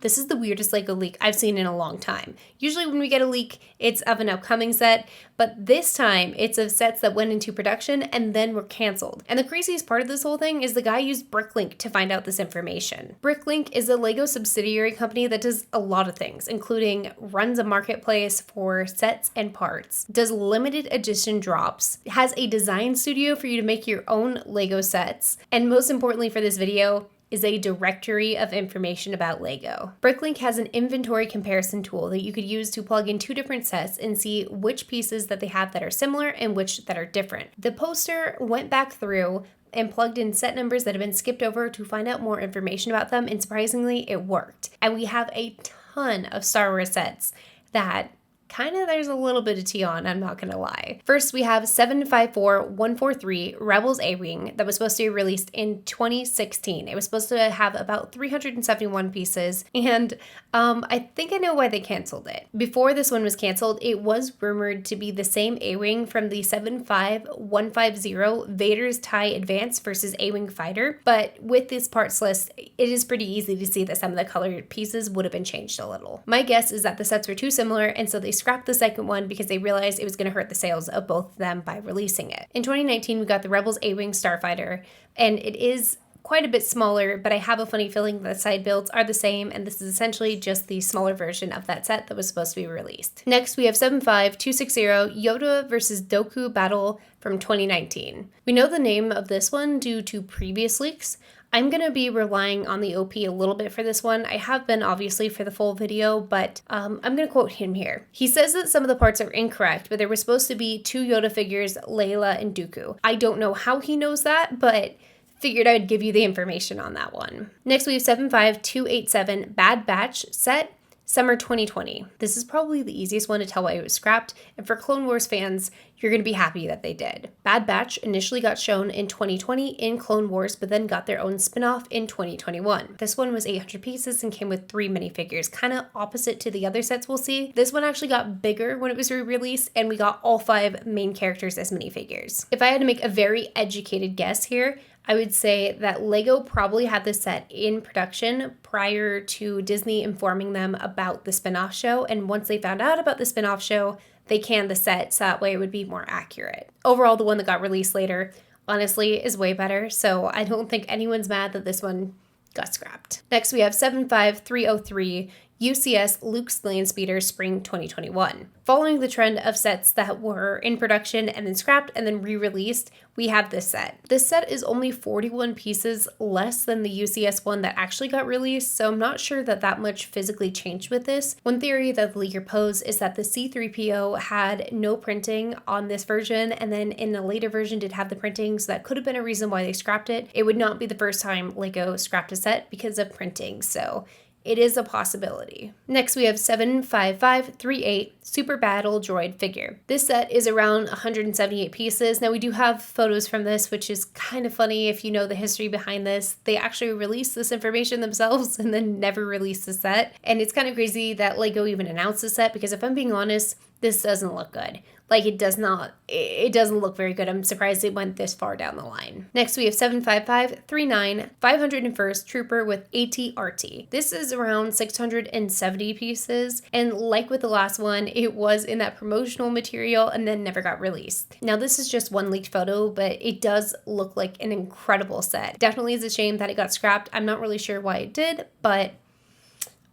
This is the weirdest LEGO leak I've seen in a long time. Usually when we get a leak, it's of an upcoming set, but this time it's of sets that went into production and then were canceled. And the craziest part of this whole thing is the guy used Bricklink to find out this information. Bricklink is a LEGO subsidiary company that does a lot of things, including runs a marketplace for sets and parts, does limited edition drops, has a design studio for you to make your own LEGO sets, and most importantly for this video, is a directory of information about LEGO. Bricklink has an inventory comparison tool that you could use to plug in two different sets and see which pieces that they have that are similar and which that are different. The poster went back through and plugged in set numbers that have been skipped over to find out more information about them, and surprisingly, it worked. And we have a ton of Star Wars sets that there's a little bit of tea on, I'm not gonna lie. First, we have 754143 Rebels A-Wing that was supposed to be released in 2016. It was supposed to have about 371 pieces, and I think I know why they canceled it. Before this one was canceled, it was rumored to be the same A-Wing from the 75150 Vader's TIE Advance versus A-Wing Fighter, but with this parts list, it is pretty easy to see that some of the colored pieces would have been changed a little. My guess is that the sets were too similar, and so they scrapped the second one because they realized it was going to hurt the sales of both of them by releasing it. In 2019, we got the Rebels A-Wing Starfighter, and it is quite a bit smaller, but I have a funny feeling that the side builds are the same, and this is essentially just the smaller version of that set that was supposed to be released. Next, we have 75260 Yoda versus Dooku Battle from 2019. We know the name of this one due to previous leaks. I'm going to be relying on the OP a little bit for this one. I have been obviously for the full video, but I'm going to quote him here. He says that some of the parts are incorrect, but there were supposed to be two Yoda figures, Layla and Dooku. I don't know how he knows that, but figured I'd give you the information on that one. Next, we have 75287 Bad Batch set. Summer 2020. This is probably the easiest one to tell why it was scrapped, and for Clone Wars fans, you're going to be happy that they did. Bad Batch initially got shown in 2020 in Clone Wars, but then got their own spin-off in 2021. This one was 800 pieces and came with 3 minifigures, kind of opposite to the other sets we'll see. This one actually got bigger when it was re-released, and we got all 5 main characters as minifigures. If I had to make a very educated guess here, I would say that LEGO probably had this set in production prior to Disney informing them about the spin-off show, and once they found out about the spin-off show, they canned the set so that way it would be more accurate. Overall, the one that got released later, honestly, is way better, so I don't think anyone's mad that this one got scrapped. Next, we have 75303 UCS Landspeeder Spring 2021. Following the trend of sets that were in production and then scrapped and then re-released, we have this set. This set is only 41 pieces less than the UCS one that actually got released, so I'm not sure that much physically changed with this. One theory that the leaker posed is that the C-3PO had no printing on this version, and then in a later version did have the printing, so that could have been a reason why they scrapped it. It would not be the first time LEGO scrapped a set because of printing, so it is a possibility. Next, we have 75538 Super Battle Droid figure. This set is around 178 pieces. Now, we do have photos from this, which is kind of funny if you know the history behind this. They actually released this information themselves and then never released the set. And it's kind of crazy that LEGO even announced the set because if I'm being honest, this doesn't look good. Like, it doesn't look very good. I'm surprised it went this far down the line. Next, we have 75539 501st Trooper with AT-RT. This is around 670 pieces, and like with the last one, it was in that promotional material and then never got released. Now, this is just one leaked photo, but it does look like an incredible set. Definitely is a shame that it got scrapped. I'm not really sure why it did, but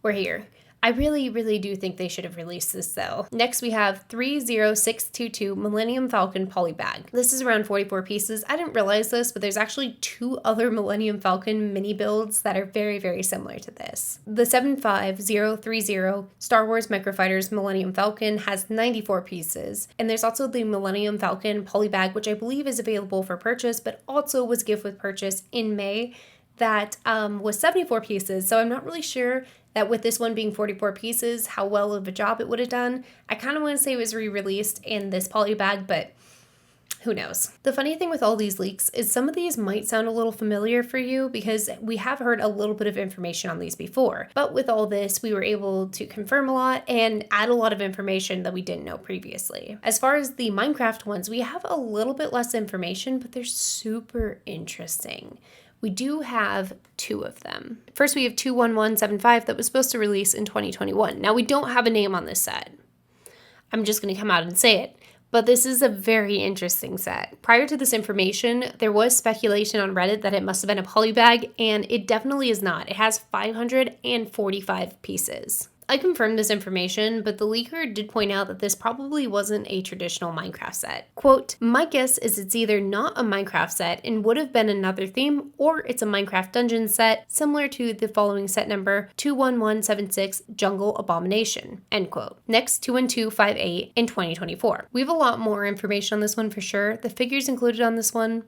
we're here. I really do think they should have released this though. Next, we have 30622 Millennium Falcon polybag. This is around 44 pieces. I didn't realize this, but there's actually 2 other Millennium Falcon mini builds that are very similar to this. The 75030 Star Wars Microfighters Millennium Falcon has 94 pieces, and there's also the Millennium Falcon polybag, which I believe is available for purchase, but also was gift with purchase in May. That was 74 pieces, so I'm not really sure that with this one being 44 pieces, how well of a job it would have done. I kind of want to say it was re-released in this polybag, but who knows? The funny thing with all these leaks is some of these might sound a little familiar for you because we have heard a little bit of information on these before. But with all this, we were able to confirm a lot and add a lot of information that we didn't know previously. As far as the Minecraft ones, we have a little bit less information, but they're super interesting. We do have 2 of them. First, we have 21175 that was supposed to release in 2021. Now, we don't have a name on this set. I'm just going to come out and say it. But this is a very interesting set. Prior to this information, there was speculation on Reddit that it must have been a polybag, and it definitely is not. It has 545 pieces. I confirmed this information, but the leaker did point out that this probably wasn't a traditional Minecraft set. Quote, "My guess is it's either not a Minecraft set and would have been another theme, or it's a Minecraft dungeon set similar to the following set number 21176 Jungle Abomination." End quote. Next, 21258 in 2024. We have a lot more information on this one for sure. The figures included on this one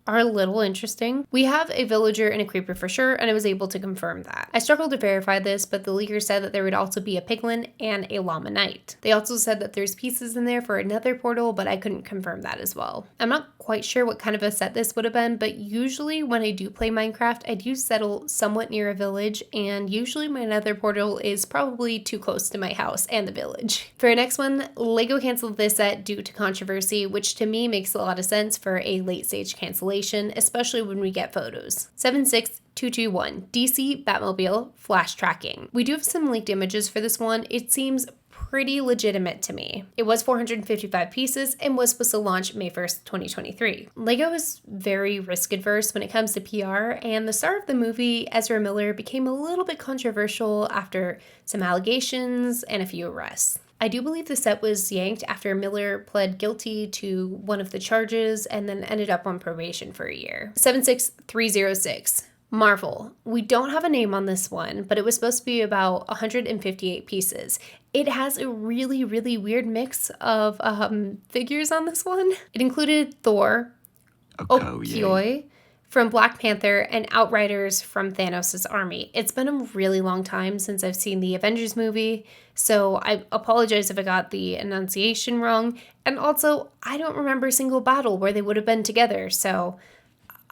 are a little interesting. We have a villager and a creeper for sure, and I was able to confirm that. I struggled to verify this, but the leaker said that there would also be a piglin and a llama knight. They also said that there's pieces in there for another portal, but I couldn't confirm that as well. I'm not quite sure what kind of a set this would have been, but usually when I do play Minecraft, I do settle somewhat near a village, and usually my nether portal is probably too close to my house and the village. For our next one, LEGO canceled this set due to controversy, which to me makes a lot of sense for a late stage cancellation, especially when we get photos. 76221 DC Batmobile Flash Tracking. We do have some leaked images for this one. It seems pretty legitimate to me. It was 455 pieces and was supposed to launch May 1st, 2023. LEGO is very risk adverse when it comes to PR, and the star of the movie, Ezra Miller, became a little bit controversial after some allegations and a few arrests. I do believe the set was yanked after Miller pled guilty to one of the charges and then ended up on probation for a year. 76306. Marvel. We don't have a name on this one, but it was supposed to be about 158 pieces. It has a really, really weird mix of figures on this one. It included Thor, Okoye from Black Panther, and Outriders from Thanos' army. It's been a really long time since I've seen the Avengers movie, so I apologize if I got the enunciation wrong. And also, I don't remember a single battle where they would have been together, so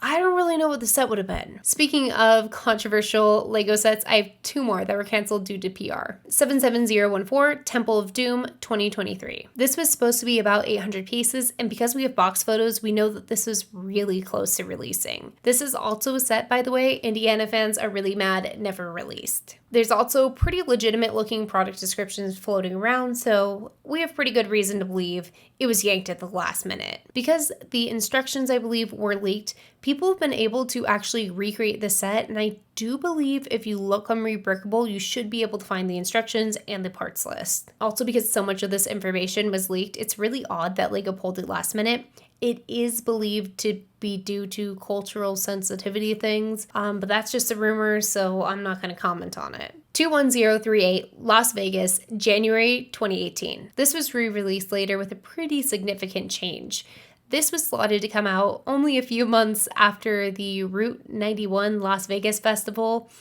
I don't really know what the set would have been. Speaking of controversial LEGO sets, I have 2 more that were canceled due to PR. 77014 Temple of Doom 2023. This was supposed to be about 800 pieces, and because we have box photos, we know that this was really close to releasing. This is also a set, by the way. Indiana fans are really mad it never released. There's also pretty legitimate looking product descriptions floating around, so we have pretty good reason to believe it was yanked at the last minute. Because the instructions, I believe, were leaked, people have been able to actually recreate the set, and I do believe if you look on Rebrickable, you should be able to find the instructions and the parts list. Also, because so much of this information was leaked, it's really odd that LEGO pulled it last minute. It is believed to be due to cultural sensitivity things, but that's just a rumor, so I'm not going to comment on it. 21038 Las Vegas, January 2018. This was re-released later with a pretty significant change. This was slotted to come out only a few months after the Route 91 Las Vegas Festival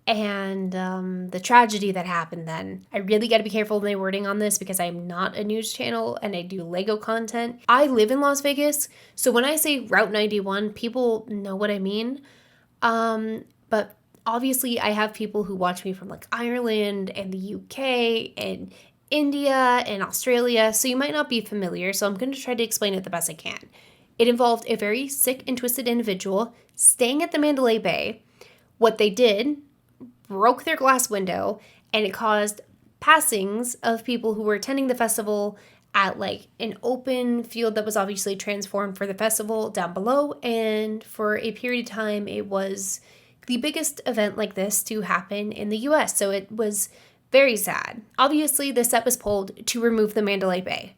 and the tragedy that happened then. I really got to be careful with my wording on this because I'm not a news channel and I do LEGO content. I live in Las Vegas, so when I say Route 91, people know what I mean. But obviously I have people who watch me from like Ireland and the UK and India and Australia, so you might not be familiar, so I'm going to try to explain it the best I can. It involved a very sick and twisted individual staying at the Mandalay Bay. What they did broke their glass window, and it caused passings of people who were attending the festival at like an open field that was obviously transformed for the festival down below, and for a period of time it was the biggest event like this to happen in the US, so it was very sad. Obviously the set was pulled to remove the Mandalay Bay.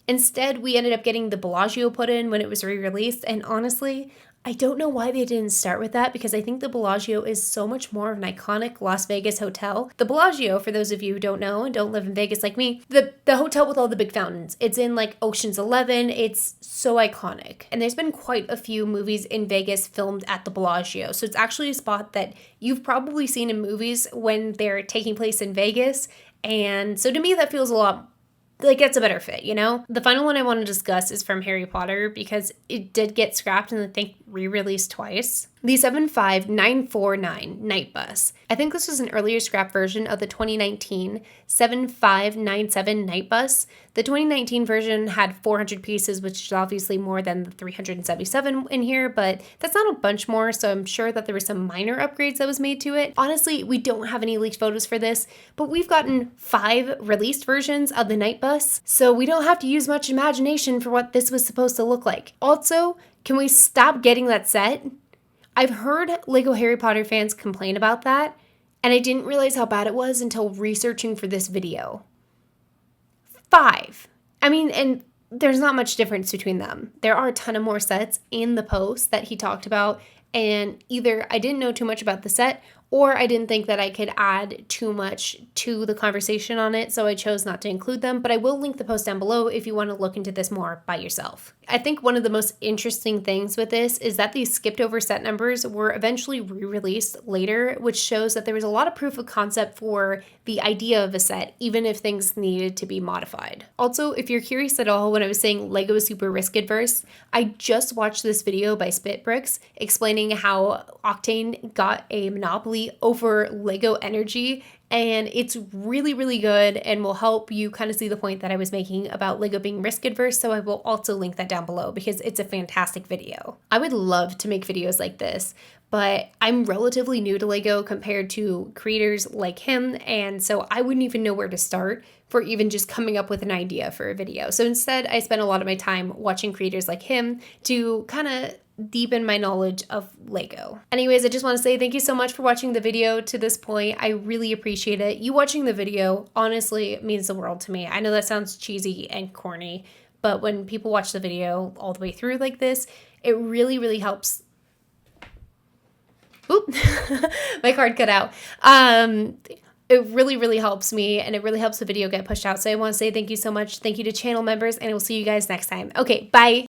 Instead, we ended up getting the Bellagio put in when it was re-released, and honestly, I don't know why they didn't start with that because I think the Bellagio is so much more of an iconic Las Vegas hotel. The Bellagio, for those of you who don't know and don't live in Vegas like me, the hotel with all the big fountains. It's in like Ocean's 11. It's so iconic. And there's been quite a few movies in Vegas filmed at the Bellagio. So it's actually a spot that you've probably seen in movies when they're taking place in Vegas. And so to me, that feels a lot like it's a better fit, you know? The final one I want to discuss is from Harry Potter because it did get scrapped and I think re-released twice. the 75949 Night Bus. I think this was an earlier scrap version of the 2019 7597 Night Bus. The 2019 version had 400 pieces, which is obviously more than the 377 in here, but that's not a bunch more, so I'm sure that there were some minor upgrades that was made to it. Honestly, we don't have any leaked photos for this, but we've gotten 5 released versions of the Night Bus, so we don't have to use much imagination for what this was supposed to look like. Also, can we stop getting that set? I've heard LEGO Harry Potter fans complain about that, and I didn't realize how bad it was until researching for this video. 5. I mean, and there's not much difference between them. There are a ton of more sets in the post that he talked about, and either I didn't know too much about the set, or I didn't think that I could add too much to the conversation on it, so I chose not to include them, but I will link the post down below if you want to look into this more by yourself. I think one of the most interesting things with this is that these skipped over set numbers were eventually re-released later, which shows that there was a lot of proof of concept for the idea of a set, even if things needed to be modified. Also, if you're curious at all, when I was saying LEGO is super risk adverse, I just watched this video by Spitbricks explaining how Octane got a monopoly over LEGO energy, and it's really, really good and will help you kind of see the point that I was making about LEGO being risk adverse, so I will also link that down below because it's a fantastic video. I would love to make videos like this, but I'm relatively new to LEGO compared to creators like him, and so I wouldn't even know where to start for even just coming up with an idea for a video. So instead, I spent a lot of my time watching creators like him to kind of deepen my knowledge of LEGO. Anyways, I just want to say thank you so much for watching the video to this point. I really appreciate it. You watching the video honestly means the world to me. I know that sounds cheesy and corny, but when people watch the video all the way through like this, it really, really helps. Oop, my card cut out. It really, really helps me, and it really helps the video get pushed out. So I want to say thank you so much. Thank you to channel members, and I will see you guys next time. Okay, bye.